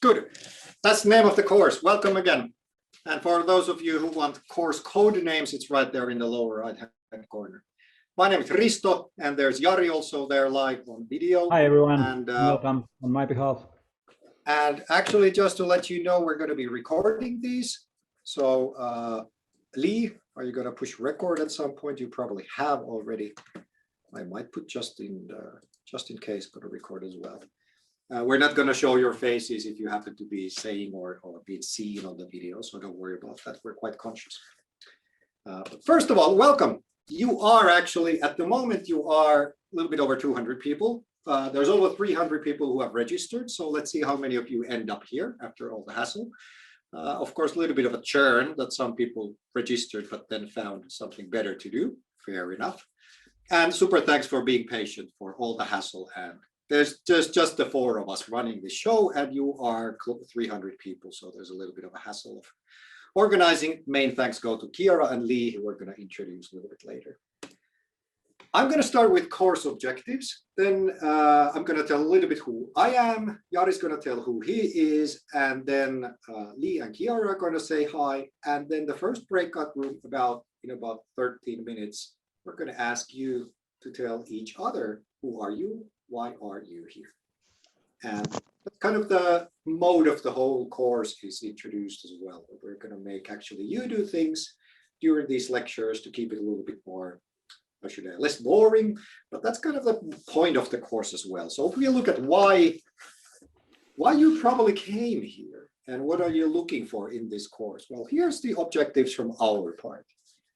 Good. That's the name of the course. Welcome again. And for those of you who want course code names, it's right there in the lower right-hand corner. My name is Risto, and there's Jari also there live on video. Hi, everyone. And welcome on my behalf. And actually, just to let you know, we're going to be recording these. So, Lee, are you going to push record at some point? You probably have already. I might put just in case, going to record as well. We're not going to show your faces if you happen to be saying or being seen on the video, so don't worry about that. We're quite conscious. But first of all, welcome. You are actually, at the moment, you are a little bit over 200 people. There's over 300 people who have registered, so let's see how many of you end up here after all the hassle. Of course, a little bit of a churn that some people registered but then found something better to do. Fair enough. And super thanks for being patient for all the hassle. And there's just the four of us running the show, and you are 300 people, so there's a little bit of a hassle of organizing. Main thanks go to Kiara and Lee, who we're going to introduce a little bit later. I'm going to start with course objectives. Then I'm going to tell a little bit who I am. Jari's going to tell who he is, and then Lee and Kiara are going to say hi. And then the first breakout room, in about 13 minutes, we're going to ask you to tell each other, who are you? Why are you here? And that's kind of the mode of the whole course is introduced as well. We're going to make actually you do things during these lectures to keep it a little bit more, less boring, but that's kind of the point of the course as well. So if we look at why you probably came here and what are you looking for in this course? Well, here's the objectives from our part.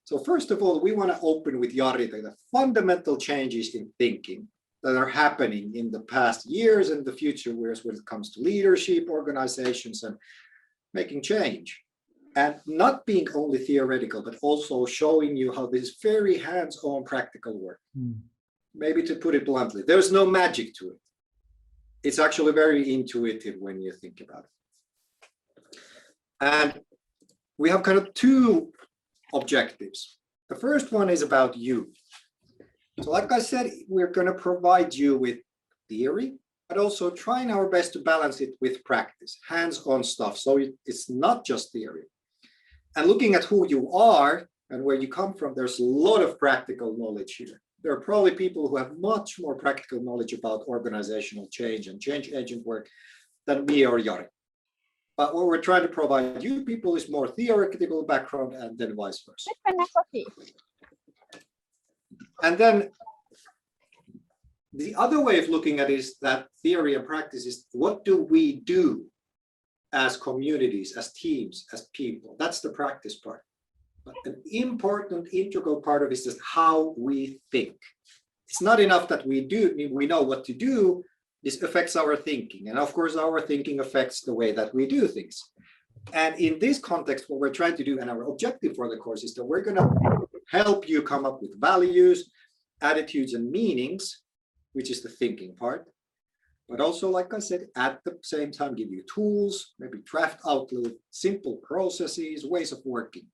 So first of all, we want to open with Jari the fundamental changes in thinking that are happening in the past years and the future years when it comes to leadership, organizations, and making change. And not being only theoretical, but also showing you how this is very hands-on practical work. Maybe to put it bluntly, there's no magic to it. It's actually very intuitive when you think about it. And we have kind of two objectives. The first one is about you. So like I said, we're going to provide you with theory, but also trying our best to balance it with practice, hands-on stuff. So it's not just theory. And looking at who you are and where you come from, there's a lot of practical knowledge here. There are probably people who have much more practical knowledge about organizational change and change agent work than me or Jari. But what we're trying to provide you people is more theoretical background and then vice versa. And then the other way of looking at it is that theory and practice is what do we do as communities, as teams, as people? That's the practice part. But an important integral part of it is just how we think. It's not enough that we know what to do. This affects our thinking. And of course, our thinking affects the way that we do things. And in this context, what we're trying to do and our objective for the course is that we're going to help you come up with values, attitudes, and meanings, which is the thinking part. But also, like I said, at the same time, give you tools, maybe draft out little simple processes, ways of working,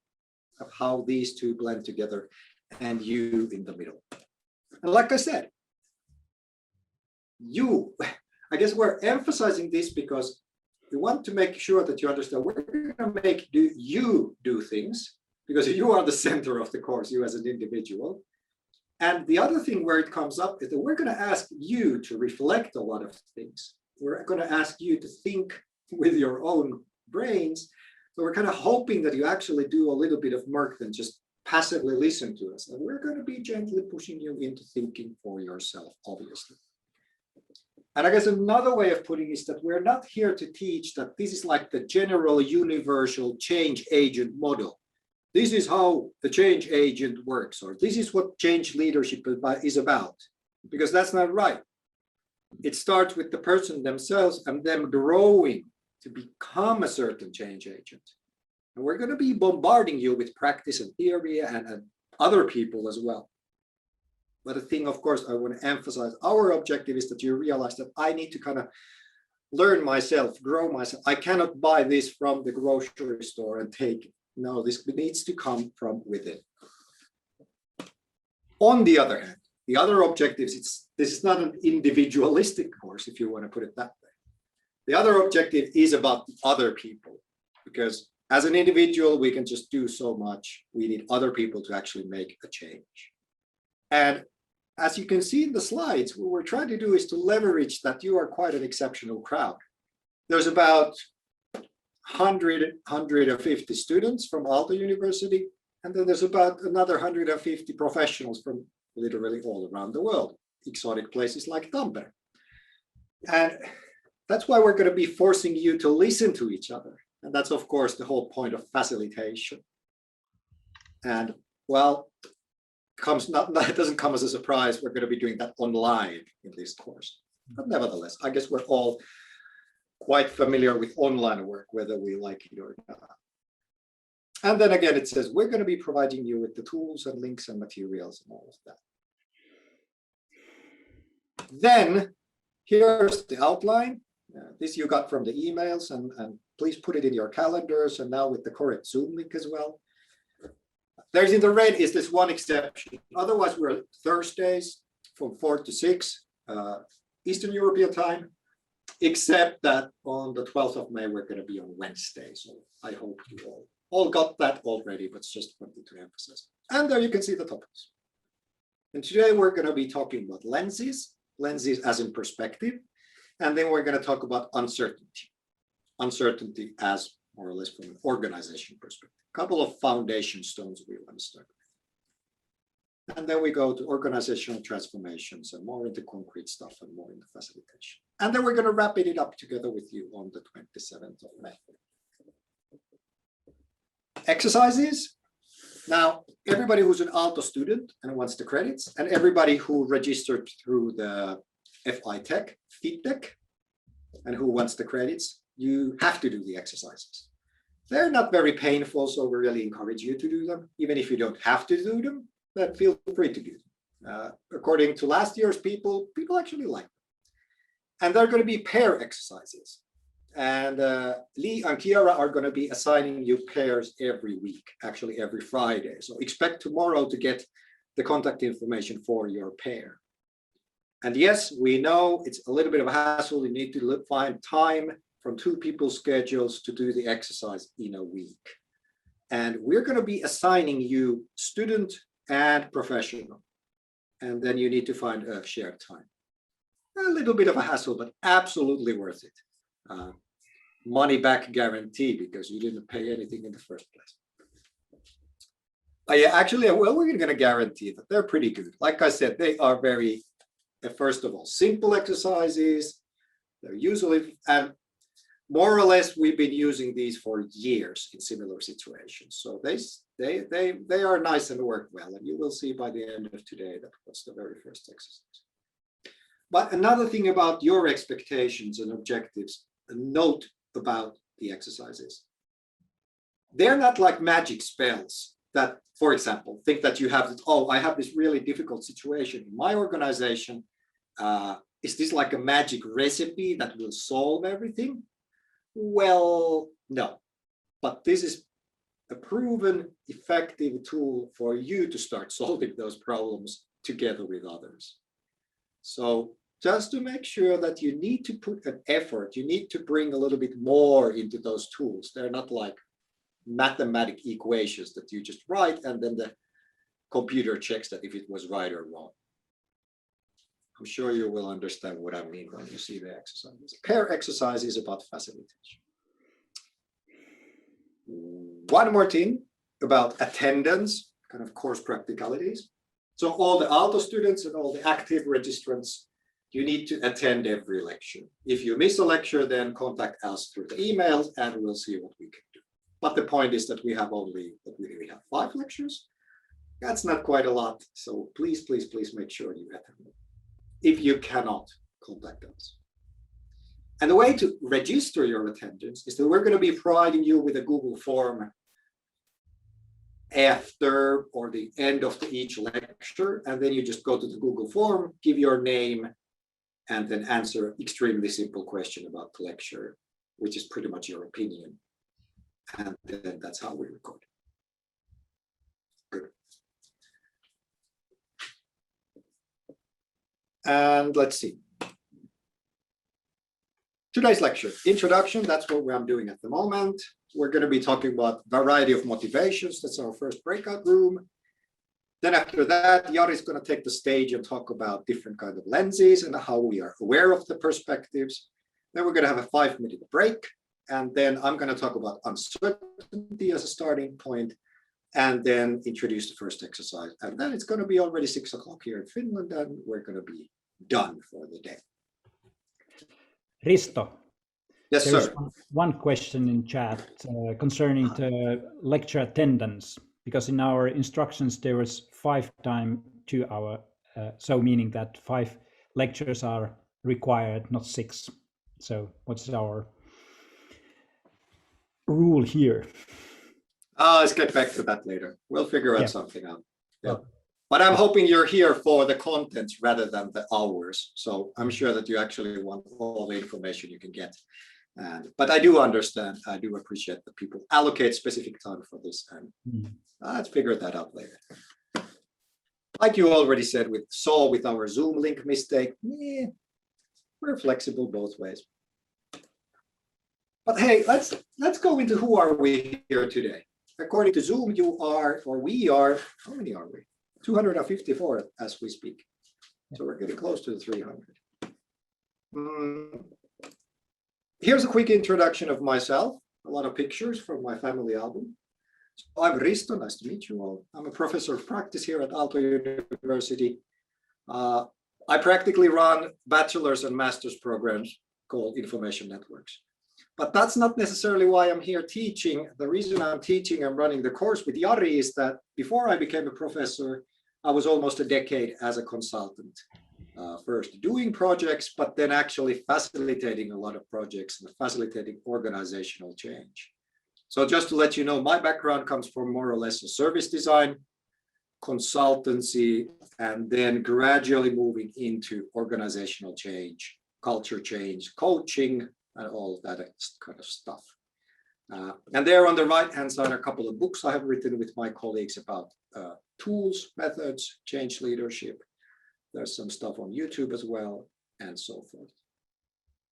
of how these two blend together and you in the middle. And like I said, I guess we're emphasizing this because we want to make sure that you understand we're going to make you do things because you are the center of the course, you as an individual. And the other thing where it comes up is that we're going to ask you to reflect a lot of things. We're going to ask you to think with your own brains. So we're kind of hoping that you actually do a little bit of work than just passively listen to us. And we're going to be gently pushing you into thinking for yourself, obviously. And I guess another way of putting it is that we're not here to teach that this is like the general universal change agent model. This is how the change agent works, or this is what change leadership is about, because that's not right. It starts with the person themselves and them growing to become a certain change agent. And we're going to be bombarding you with practice and theory and other people as well. But the thing, of course, I want to emphasize, our objective is that you realize that I need to kind of learn myself, grow myself. I cannot buy this from the grocery store and take it. No, this needs to come from within. On the other hand, the other objectives, this is not an individualistic course, if you want to put it that way. The other objective is about the other people, because as an individual, we can just do so much. We need other people to actually make a change. And as you can see in the slides, what we're trying to do is to leverage that you are quite an exceptional crowd. There's about 150 students from Aalto University, and then there's about another 150 professionals from literally all around the world, exotic places like Tampere. And that's why we're going to be forcing you to listen to each other. And that's, of course, the whole point of facilitation. And well, it doesn't come as a surprise. We're going to be doing that online in this course. But nevertheless, I guess we're all quite familiar with online work, whether we like it or not. And then again, it says we're going to be providing you with the tools and links and materials and all of that. Then here's the outline. This you got from the emails, and please put it in your calendars, and now with the correct Zoom link as well. There's in the red is this one exception. Otherwise, we're Thursdays from 4 to 6 Eastern European time, except that on the 12th of May, we're going to be on Wednesday. So I hope you all got that already, but just wanted to emphasize. And there you can see the topics. And today we're going to be talking about lenses as in perspective. And then we're going to talk about uncertainty as more or less from an organization perspective. A couple of foundation stones we want to start with. And then we go to organizational transformations and more into concrete stuff and more into facilitation. And then we're going to wrap it up together with you on the 27th of May. Exercises. Now, everybody who's an Aalto student and wants the credits, and everybody who registered through the FITech, and who wants the credits, you have to do the exercises. They're not very painful, so we really encourage you to do them. Even if you don't have to do them, then feel free to do them. According to last year's people actually like them. And they're going to be pair exercises. And Lee and Kiara are going to be assigning you pairs every week, actually every Friday. So expect tomorrow to get the contact information for your pair. And yes, we know it's a little bit of a hassle. You need to find time from two people's schedules to do the exercise in a week. And we're going to be assigning you student and professional. And then you need to find a shared time. A little bit of a hassle, but absolutely worth it. Money back guarantee because you didn't pay anything in the first place. Yeah, actually, well, we're going to guarantee that they're pretty good. Like I said, they are very, first of all, simple exercises. They're usually, and more or less, we've been using these for years in similar situations. So they are nice and work well. And you will see by the end of today that was the very first exercise. But another thing about your expectations and objectives, a note about the exercises. They're not like magic spells that, for example, think that you have, oh, I have this really difficult situation in my organization. Is this like a magic recipe that will solve everything? Well, no, but this is a proven effective tool for you to start solving those problems together with others. So just to make sure that you need to put an effort, you need to bring a little bit more into those tools. They're not like mathematic equations that you just write and then the computer checks that if it was right or wrong. I'm sure you will understand what I mean when you see the exercises. Pair exercise is about facilitation. One more thing about attendance, kind of course practicalities. So all the Aalto students and all the active registrants, you need to attend every lecture. If you miss a lecture, then contact us through the emails and we'll see what we can do. But the point is that we have 5 lectures. That's not quite a lot. So please, please, please make sure you attend them. If you cannot, contact us. And the way to register your attendance is that we're going to be providing you with a Google form after or the end of each lecture. And then you just go to the Google form, give your name, and then answer an extremely simple question about the lecture, which is pretty much your opinion. And then that's how we record. Good. And let's see. Today's lecture, introduction, that's what I'm doing at the moment. We're going to be talking about variety of motivations. That's our first breakout room. Then after that, Jari is going to take the stage and talk about different kinds of lenses and how we are aware of the perspectives. Then we're going to have a 5-minute break. And then I'm going to talk about uncertainty as a starting point, and then introduce the first exercise. And then it's going to be already 6 o'clock here in Finland, and we're going to be done for the day. Risto. Yes, sir. One question in chat concerning the lecture attendance, because in our instructions there was 5 times 2 hours, so meaning that 5 lectures are required, not 6. So what's our rule here? Let's get back to that later. We'll figure out something out. Yeah. Well, but I'm hoping you're here for the contents rather than the hours. So I'm sure that you actually want all the information you can get. But I do understand, I do appreciate that people allocate specific time for this, and let's figure that out later. Like you already said, with our Zoom link mistake, we're flexible both ways. But hey, let's go into who are we here today. According to Zoom, you are, or we are, how many are we? 254 as we speak. So we're getting close to the 300. Here's a quick introduction of myself. A lot of pictures from my family album. So I'm Risto, nice to meet you all. I'm a professor of practice here at Aalto University. I practically run bachelor's and master's programs called information networks. But that's not necessarily why I'm here teaching. The reason I'm teaching and running the course with Jari is that before I became a professor, I was almost a decade as a consultant. First doing projects, but then actually facilitating a lot of projects and facilitating organizational change. So just to let you know, my background comes from more or less a service design, consultancy, and then gradually moving into organizational change, culture change, coaching, and all of that kind of stuff. And there on the right-hand side are a couple of books I have written with my colleagues about tools, methods, change leadership. There's some stuff on YouTube as well, and so forth.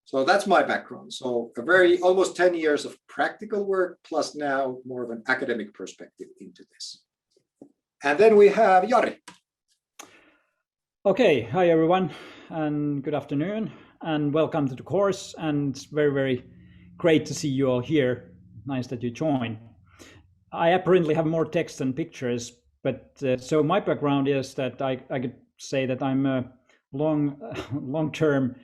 So that's my background. So almost 10 years of practical work, plus now more of an academic perspective into this. And then we have Jari. Okay, hi everyone, and good afternoon, and welcome to the course. And it's very, very great to see you all here. Nice that you joined. I apparently have more text than pictures, but so my background is that I could say that I'm a long-term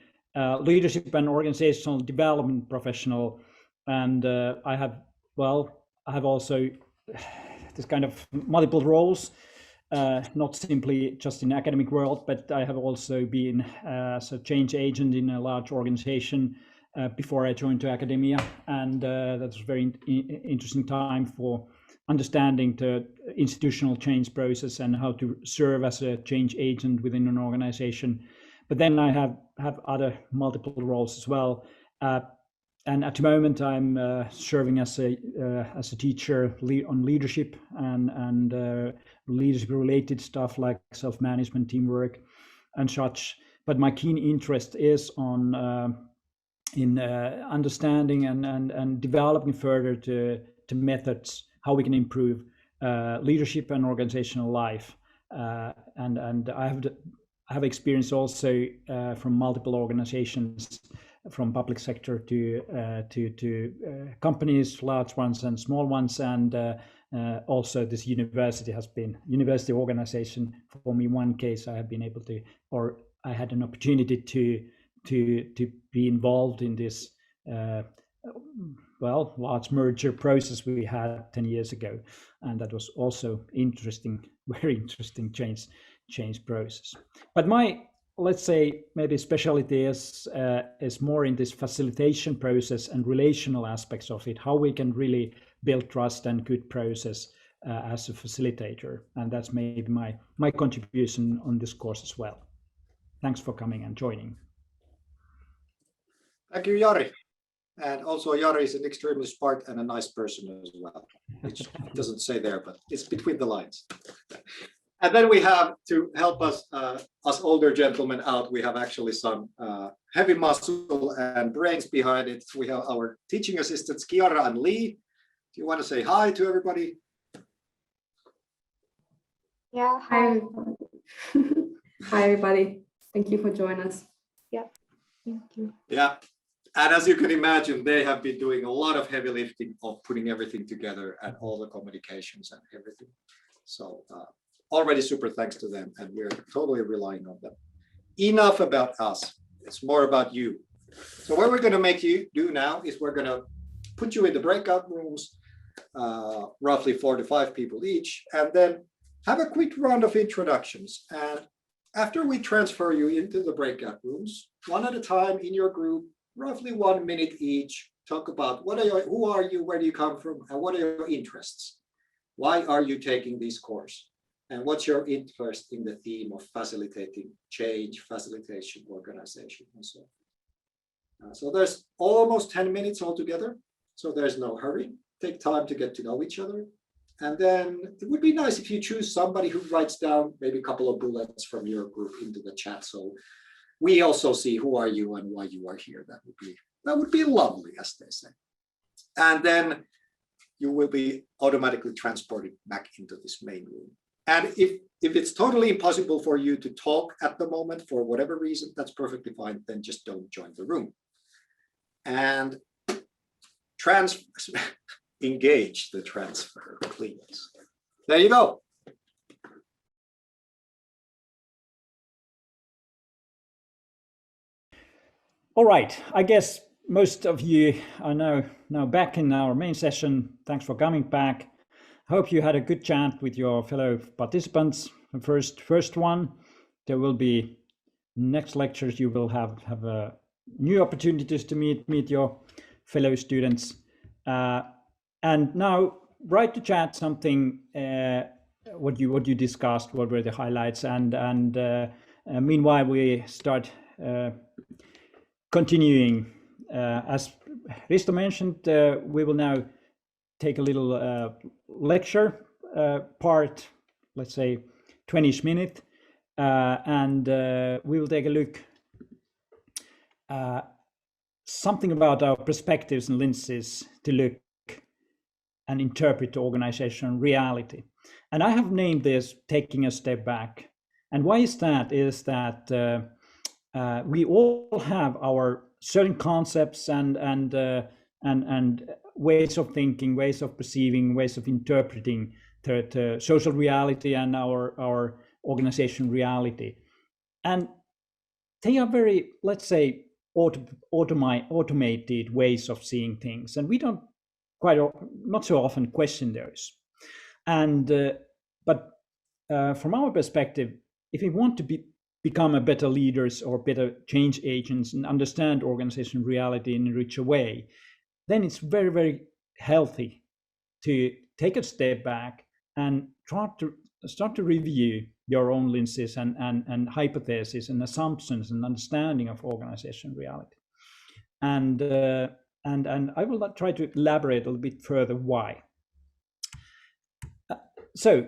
leadership and organizational development professional, and I have also this kind of multiple roles, not simply just in the academic world, but I have also been as a change agent in a large organization before I joined to academia, and that was a very interesting time for understanding the institutional change process and how to serve as a change agent within an organization. But then I have other multiple roles as well. And at the moment, I'm serving as a teacher on leadership and leadership-related stuff like self-management, teamwork, and such. But my keen interest is in understanding and developing further to methods how we can improve leadership and organizational life. And I have experience also from multiple organizations, from public sector to companies, large ones and small ones, and also this university organization. For me, one case I have been able to, or I had an opportunity to be involved in this large merger process we had 10 years ago, and that was also interesting, very interesting change process. But my, let's say, maybe specialty is more in this facilitation process and relational aspects of it, how we can really build trust and good process as a facilitator, and that's maybe my contribution on this course as well. Thanks for coming and joining. Thank you, Jari. And also, Jari is an extremely smart and a nice person as well, which doesn't say there, but it's between the lines. And then we have, to help us older gentlemen out, we have actually some heavy muscle and brains behind it. We have our teaching assistants, Kiara and Lee. Do you want to say hi to everybody? Yeah, Hi. Hi, everybody. Thank you for joining us. Yeah, thank you. Yeah, and as you can imagine, they have been doing a lot of heavy lifting of putting everything together and all the communications and everything. So already super thanks to them, and we're totally relying on them. Enough about us. It's more about you. So what we're going to make you do now is we're going to put you in the breakout rooms, roughly 4 to 5 people each, and then have a quick round of introductions. And after we transfer you into the breakout rooms, one at a time in your group, roughly 1 minute each, talk about who are you, where do you come from, and what are your interests? Why are you taking this course? And what's your interest in the theme of facilitating change, facilitation, organization, and so on. So there's almost 10 minutes altogether. So there's no hurry. Take time to get to know each other. And then it would be nice if you choose somebody who writes down maybe a couple of bullets from your group into the chat. So we also see who are you and why you are here. That would be lovely, as they say. And then you will be automatically transported back into this main room. And if it's totally impossible for you to talk at the moment for whatever reason, that's perfectly fine. Then just don't join the room. And engage the transfer, please. There you go. All right, I guess most of you are now back in our main session. Thanks for coming back. I hope you had a good chat with your fellow participants. The first one, there will be next lectures. You will have new opportunities to meet your fellow students. And now write to chat something what you discussed, what were the highlights, and meanwhile we start continuing. As Risto mentioned, we will now take a little lecture part, let's say 20 minutes, and we will take a look something about our perspectives and lenses to look and interpret organizational reality. And I have named this taking a step back. And why is that? Is that we all have our certain concepts and ways of thinking, ways of perceiving, ways of interpreting the social reality and our organizational reality. And they are very, let's say, automated ways of seeing things. And we don't not so often question those. And but from our perspective, if we want to become a better leaders or better change agents and understand organizational reality in a richer way, then it's very, very healthy to take a step back and start to review your own lenses and hypotheses and assumptions and understanding of organizational reality. And I will try to elaborate a little bit further why. So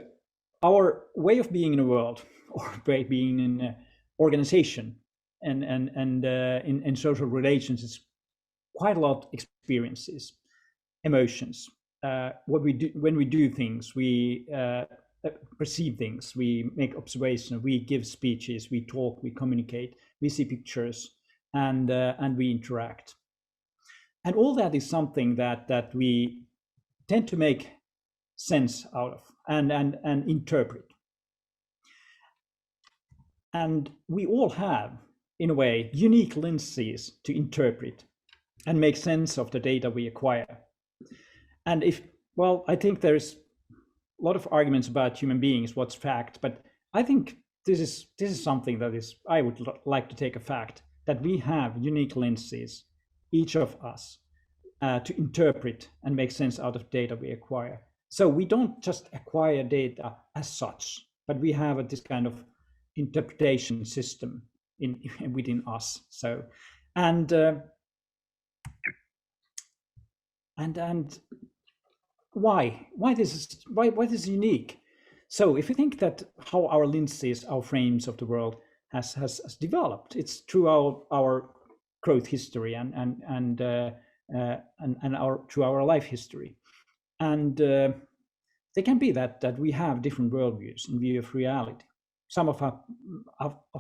our way of being in the world, or way of being in an organization and in social relations is quite a lot of experiences, emotions. What we do when we do things, we perceive things, we make observations, we give speeches, we talk, we communicate, we see pictures, and we interact. And all that is something that we tend to make sense out of and interpret. And we all have, in a way, unique lenses to interpret and make sense of the data we acquire. And I think there's a lot of arguments about human beings, what's fact, but I think this is something that is, I would like to take a fact, that we have unique lenses, each of us, to interpret and make sense out of data we acquire. So we don't just acquire data as such, but we have this kind of interpretation system within us. So, and why this is unique. So if you think that how our lenses, our frames of the world has developed, it's through our growth history and our life history. And they can be that we have different worldviews in view of reality. Some of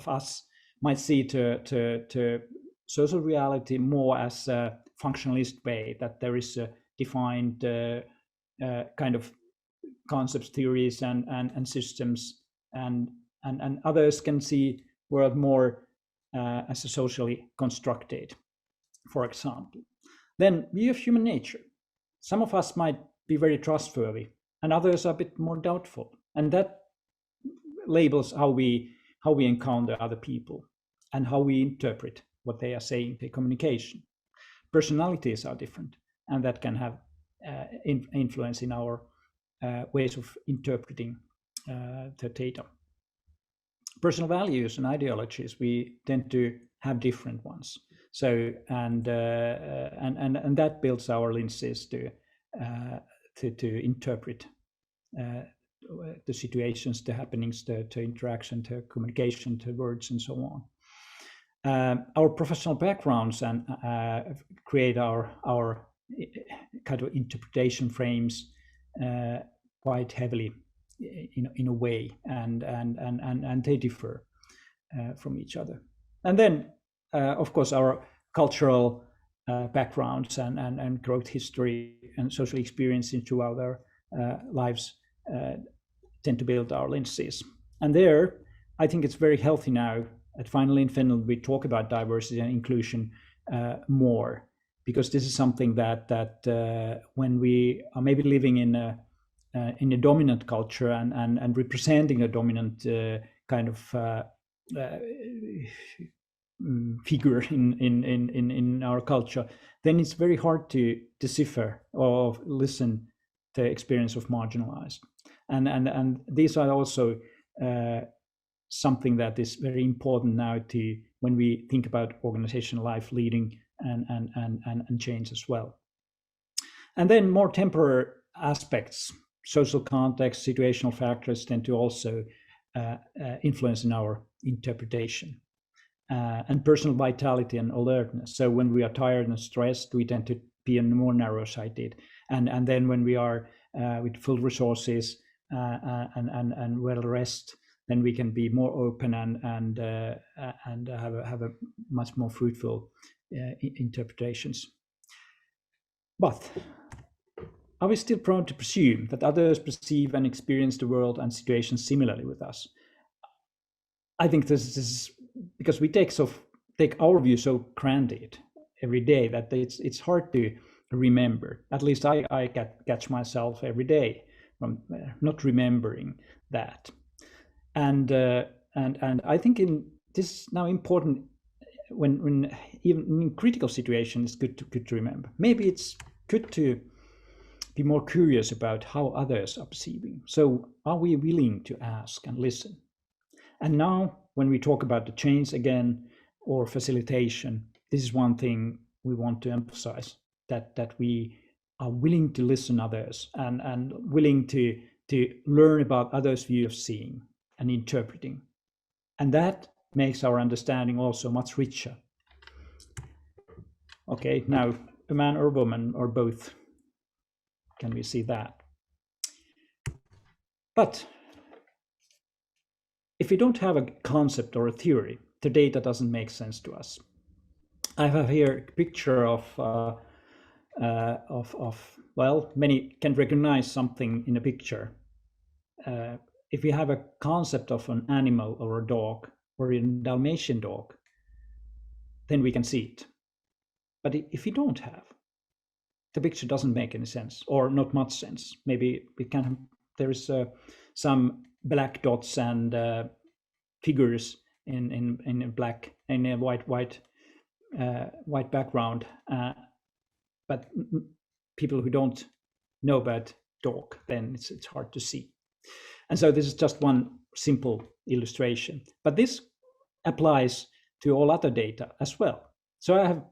us might see to social reality more as a functionalist way, that there is a defined kind of concepts, theories, and systems, and others can see world more as a socially constructed, for example. Then view of human nature. Some of us might be very trustworthy, and others are a bit more doubtful, and that labels how we encounter other people and how we interpret what they are saying, their communication. Personalities are different, and that can have influence in our ways of interpreting the data. Personal values and ideologies, we tend to have different ones. So and that builds our lenses to interpret the situations, the happenings, the interaction, the communication, the words, and so on. Our professional backgrounds and create our kind of interpretation frames quite heavily in a way, and they differ from each other. And then, of course, our cultural backgrounds and growth history and social experience into our lives tend to build our lenses. And there, I think it's very healthy now. Finally, in Finland, we talk about diversity and inclusion more, because this is something that when we are maybe living in a dominant culture and representing a dominant kind of figure in our culture, then it's very hard to decipher or listen to the experience of marginalized. And these are also something that is very important now to when we think about organizational life, leading and change as well. And then more temporary aspects, social context, situational factors tend to also influence in our interpretation. And personal vitality and alertness. So when we are tired and stressed, we tend to be more narrow-sighted. And then when we are with full resources and well rest, then we can be more open and have a much more fruitful interpretations. But are we still prone to presume that others perceive and experience the world and situations similarly with us? I think this is because we take our view so granted every day that it's hard to remember. At least I catch myself every day from not remembering that. And I think this is now important when even in critical situations, it's good to remember. Maybe it's good to be more curious about how others are perceiving. So are we willing to ask and listen? And now when we talk about the change again or facilitation, this is one thing we want to emphasize, that we are willing to listen others and willing to learn about others' view of seeing and interpreting. And that makes our understanding also much richer. Okay, now a man or a woman or both. Can we see that? But if we don't have a concept or a theory, the data doesn't make sense to us. I have here a picture of well, many can recognize something in a picture. If we have a concept of an animal or a dog or a Dalmatian dog, then we can see it. But if we don't have, the picture doesn't make any sense, or not much sense. Maybe we can. There is some black dots and figures in black in a white background, but people who don't know about dog, then it's hard to see. And so this is just one simple illustration, but this applies to all other data as well. So I have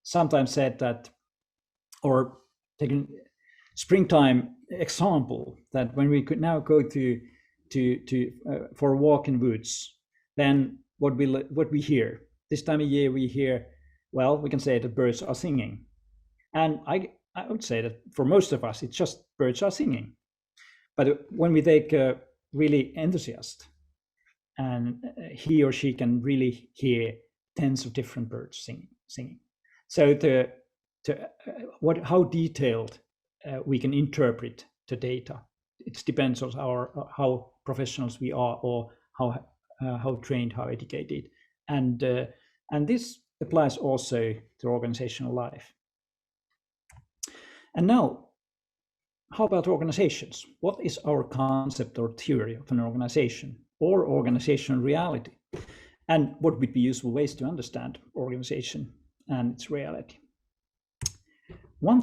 sometimes said that, or taken springtime example, that when we could now go to for a walk in woods, then what we hear this time of year, we hear well, we can say that birds are singing. And I would say that for most of us, it's just birds are singing. But when we take a really enthusiast, and he or she can really hear tens of different birds singing. So how detailed we can interpret the data, it depends on how professionals we are, or how trained, how educated, and this applies also to organizational life. And now, how about organizations? What is our concept or theory of an organization or organizational reality? And what would be useful ways to understand organization and its reality? One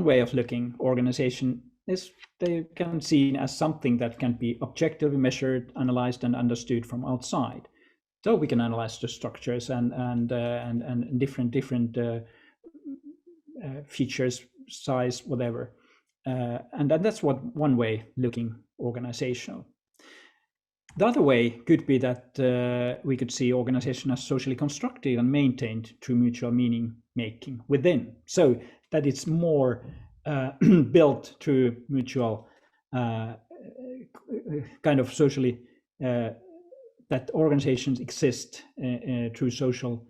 way of looking organization is they can be seen as something that can be objectively measured, analyzed, and understood from outside. So we can analyze the structures and different features, size, whatever. And that's one way looking organizational. The other way could be that we could see organization as socially constructed and maintained through mutual meaning making within. So that it's more built through mutual kind of socially, that organizations exist through social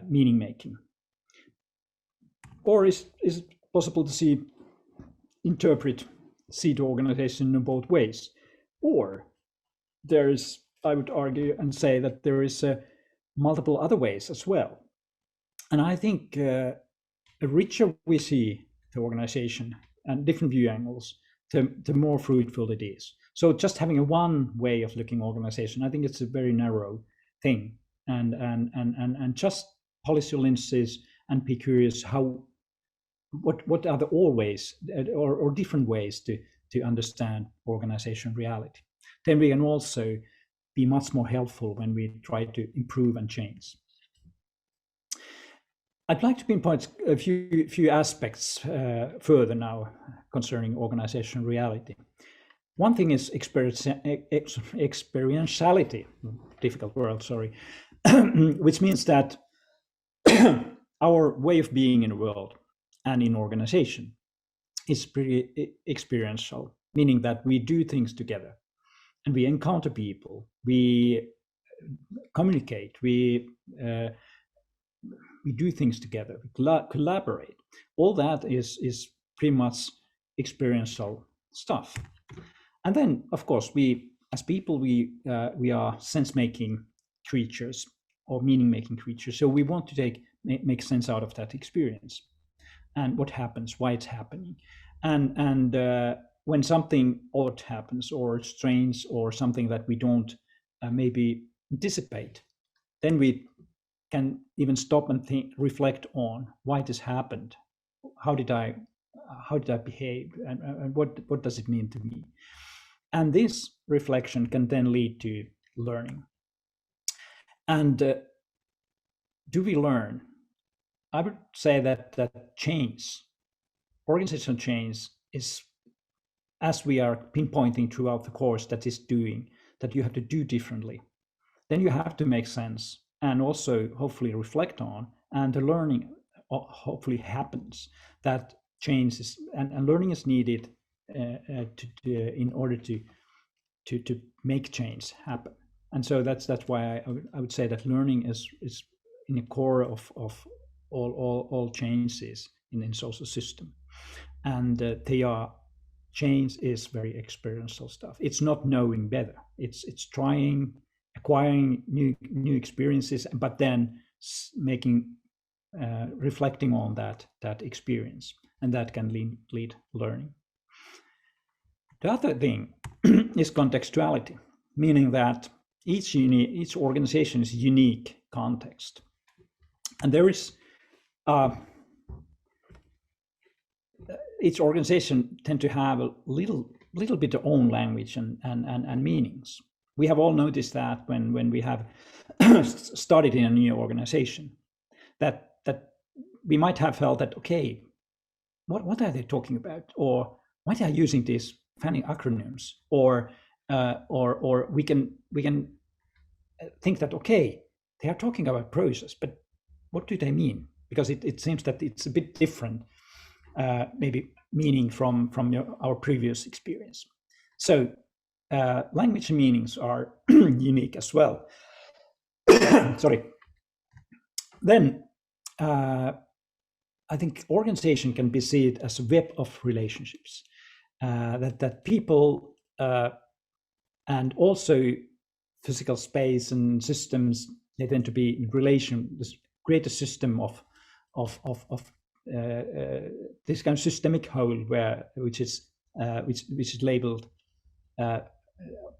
meaning making. Or is it possible to interpret the organization in both ways? Or there is, I would argue and say that there is multiple other ways as well. And I think the richer we see the organization and different view angles, the more fruitful it is. So just having a one way of looking organization, I think it's a very narrow thing. And just policy lenses and be curious what are the all ways or different ways to understand organization reality. Then we can also be much more helpful when we try to improve and change. I'd like to pinpoint a few aspects further now concerning organizational reality. One thing is experientiality, difficult word, sorry, which means that our way of being in the world and in organization is pretty experiential, meaning that we do things together and we encounter people, we communicate, we do things together, we collaborate. All that is pretty much experiential stuff. And then, of course, we as people, we are sense-making creatures or meaning-making creatures. So we want to make sense out of that experience and what happens, why it's happening, and when something odd happens or strange or something that we don't maybe anticipate, then we can even stop and reflect on why this happened. How did I behave, and what does it mean to me? And this reflection can then lead to learning. And do we learn? I would say that change, organizational change, is, as we are pinpointing throughout the course, that is doing, that you have to do differently. Then you have to make sense and also hopefully reflect on, and the learning hopefully happens. That change is, and learning is needed in order to make change happen. And so that's why I would say that learning is in the core of all changes in social system, and change is very experiential stuff. It's not knowing better. It's trying, acquiring new experiences, but then reflecting on that experience, and that can lead learning. The other thing is contextuality, meaning that each organization is a unique context, and there is each organization tend to have a little bit of own language and meanings. We have all noticed that when we have started in a new organization, that we might have felt that, okay, what are they talking about, or why they are using these funny acronyms, or we can think that, okay, they are talking about process, but what do they mean? Because it seems that it's a bit different, maybe meaning from our previous experience. So language and meanings are unique as well. Sorry. Then I think organization can be seen as a web of relationships, that people and also physical space and systems, they tend to be in relation, this greater system of this kind of systemic whole, which is labeled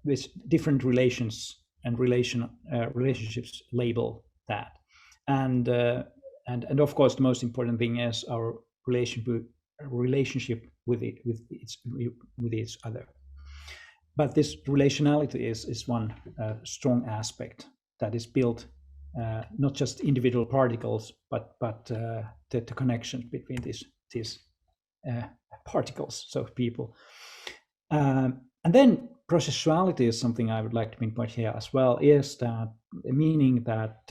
with different relations and relationships label that, and of course the most important thing is our relationship with each other. But this relationality is one strong aspect that is built not just individual particles, but the connections between these particles, so people. And then processuality is something I would like to pinpoint here as well, is that meaning that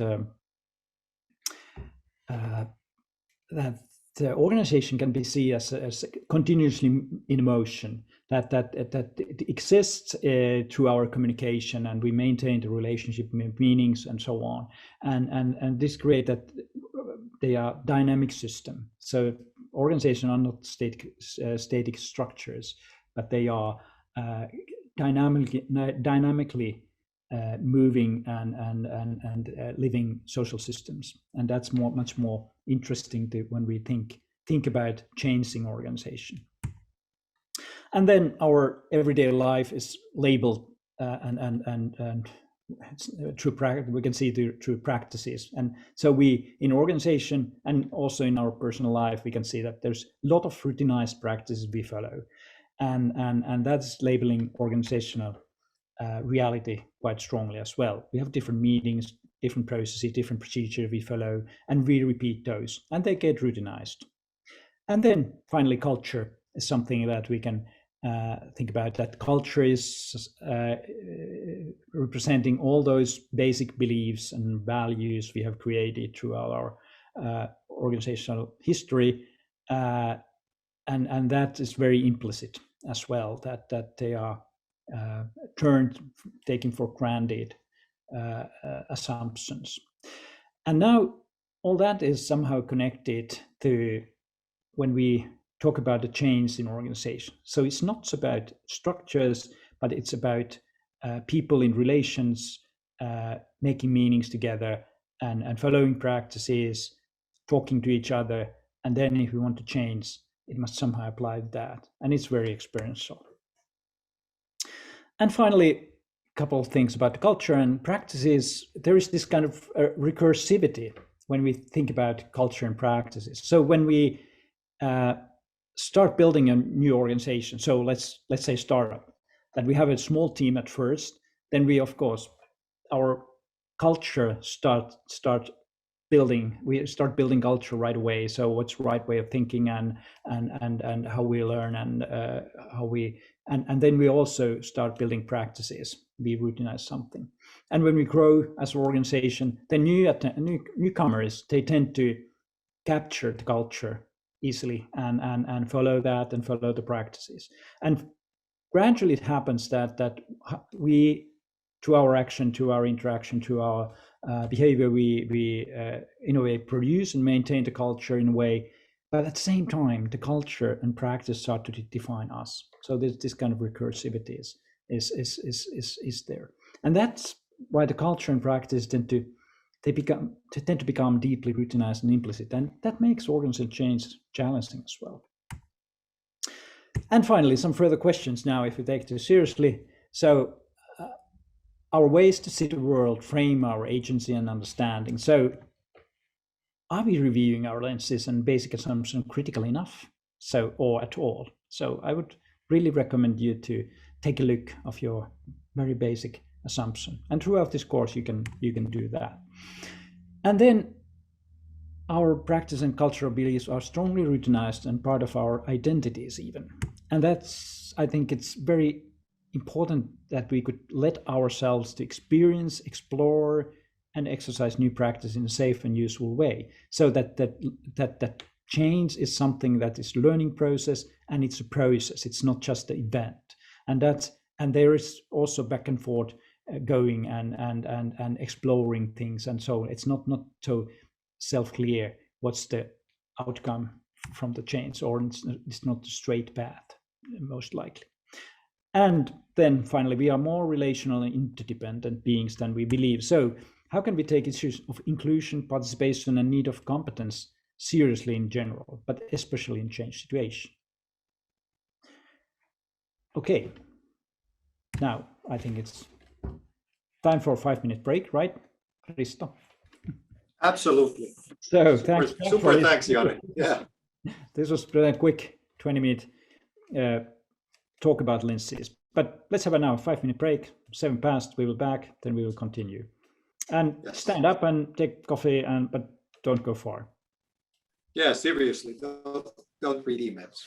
that the organization can be seen as continuously in motion, that it exists through our communication, and we maintain the relationship meanings and so on, and this create that they are dynamic system. So organizations are not static structures, but they are dynamically moving and living social systems, and that's much more interesting when we think about changing organization. And then our everyday life is labeled and through practice. We can see through practices, and so we in organization and also in our personal life we can see that there's a lot of routinized practices we follow, and that's labeling organizational reality quite strongly as well. We have different meetings, different processes, different procedures we follow, and we repeat those, and they get routinized. And then finally, culture is something that we can think about, that culture is representing all those basic beliefs and values we have created through our organizational history, and that is very implicit as well, that they are taken for granted assumptions. And now all that is somehow connected to when we talk about the change in organization. So it's not about structures, but it's about people in relations, making meanings together, and following practices, talking to each other. And then if we want to change, it must somehow apply to that. And it's very experiential. And finally, a couple of things about the culture and practices. There is this kind of recursivity when we think about culture and practices. So when we start building a new organization, so let's say startup, that we have a small team at first, then we, of course, our culture start building. We start building culture right away. So what's the right way of thinking, and how we learn, and how we and then we also start building practices. We routinize something, and when we grow as an organization, the newcomers, they tend to capture the culture easily and follow that and follow the practices, and gradually it happens that we, to our action, to our interaction, to our behavior, we in a way produce and maintain the culture in a way, but at the same time the culture and practice start to define us. So this kind of recursivity is there, and that's why the culture and practice tend to become deeply routinized and implicit, and that makes organizational change challenging as well. And finally, some further questions now, if we take this seriously. So our ways to see the world frame our agency and understanding. So are we reviewing our lenses and basic assumptions critically enough, or at all? So I would really recommend you to take a look of your very basic assumption, and throughout this course you can do that. And then our practice and cultural beliefs are strongly routinized and part of our identities even, and that's, I think it's very important that we could let ourselves to experience, explore, and exercise new practice in a safe and useful way. So that change is something that is learning process, and it's a process. It's not just the event, and there is also back and forth going and exploring things, and so it's not so self-clear what's the outcome from the change, or it's not a straight path, most likely. And then finally, we are more relational and interdependent beings than we believe. So how can we take issues of inclusion, participation, and need of competence seriously in general, but especially in change situation? Okay, now I think it's time for a 5-minute break, right, Risto? Absolutely. So Super, thanks. thanks, Jari. Yeah. This was a quick 20-minute talk about lenses. But let's have a now 5-minute break. 7 past, we will back, then we will continue. And stand up and take coffee, but don't go far. Yeah, seriously, don't read emails.